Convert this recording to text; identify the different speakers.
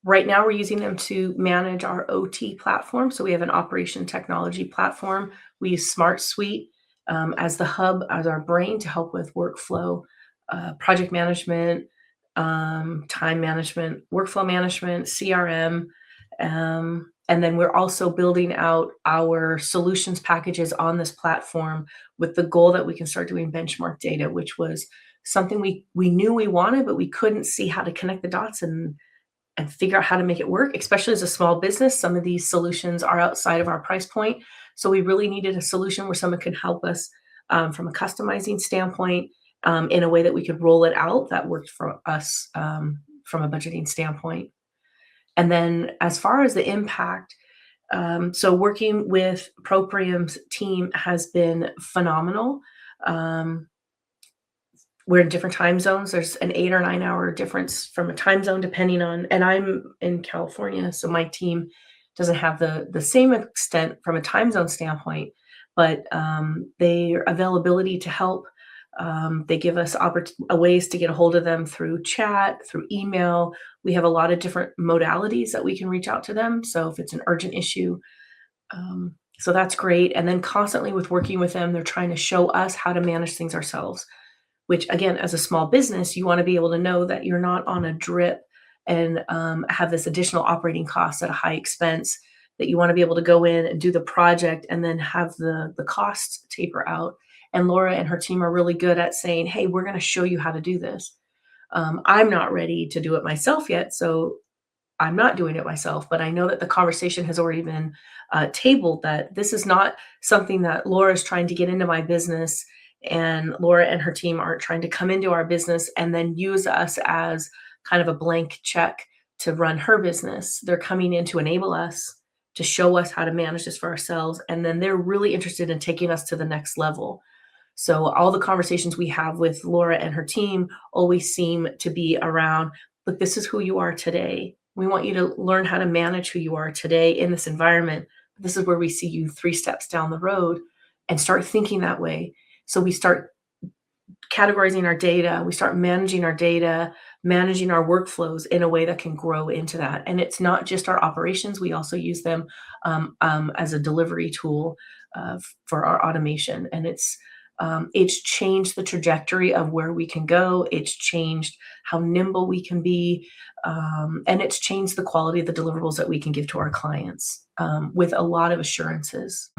Speaker 1: Right now, we're using them to manage our OT platform. So we have an operation technology platform. We use SmartSuite as the hub, as our brain to help with workflow, project management, time management, workflow management, CRM. And then we're also building out our solutions packages on this platform with the goal that we can start doing benchmark data, which was something we knew we wanted, but we couldn't see how to connect the dots and figure out how to make it work, especially as a small business. Some of these solutions are outside of our price point. So we really needed a solution where someone could help us from a customizing standpoint in a way that we could roll it out that worked for us from a budgeting standpoint. And then as far as the impact, so working with Proprium's team has been phenomenal. We're in different time zones. There's an 8 or 9 hour difference from a time zone, depending on, and I'm in California, so my team doesn't have the same extent from a time zone standpoint, but their availability to help, they give us ways to get a hold of them through chat, through email. We have a lot of different modalities that we can reach out to them. So if it's an urgent issue, so that's great. And then constantly with working with them, they're trying to show us how to manage things ourselves, which again, as a small business, you want to be able to know that you're not on a drip and have this additional operating cost at a high expense, that you want to be able to go in and do the project and then have the costs taper out. And Laura and her team are really good at saying, hey, we're going to show you how to do this. I'm not ready to do it myself yet, so I'm not doing it myself, but I know that the conversation has already been tabled, that this is not something that Laura is trying to get into my business, and Laura and her team aren't trying to come into our business and then use us as kind of a blank check to run her business. They're coming in to enable us, to show us how to manage this for ourselves, and then they're really interested in taking us to the next level. So all the conversations we have with Laura and her team always seem to be around, look, this is who you are today. We want you to learn how to manage who you are today in this environment. This is where we see you 3 steps down the road, and start thinking that way. So we start categorizing our data, we start managing our data, managing our workflows in a way that can grow into that. And it's not just our operations, we also use them as a delivery tool for our automation. And it's changed the trajectory of where we can go. It's changed how nimble we can be. And it's changed the quality of the deliverables that we can give to our clients with a lot of assurances.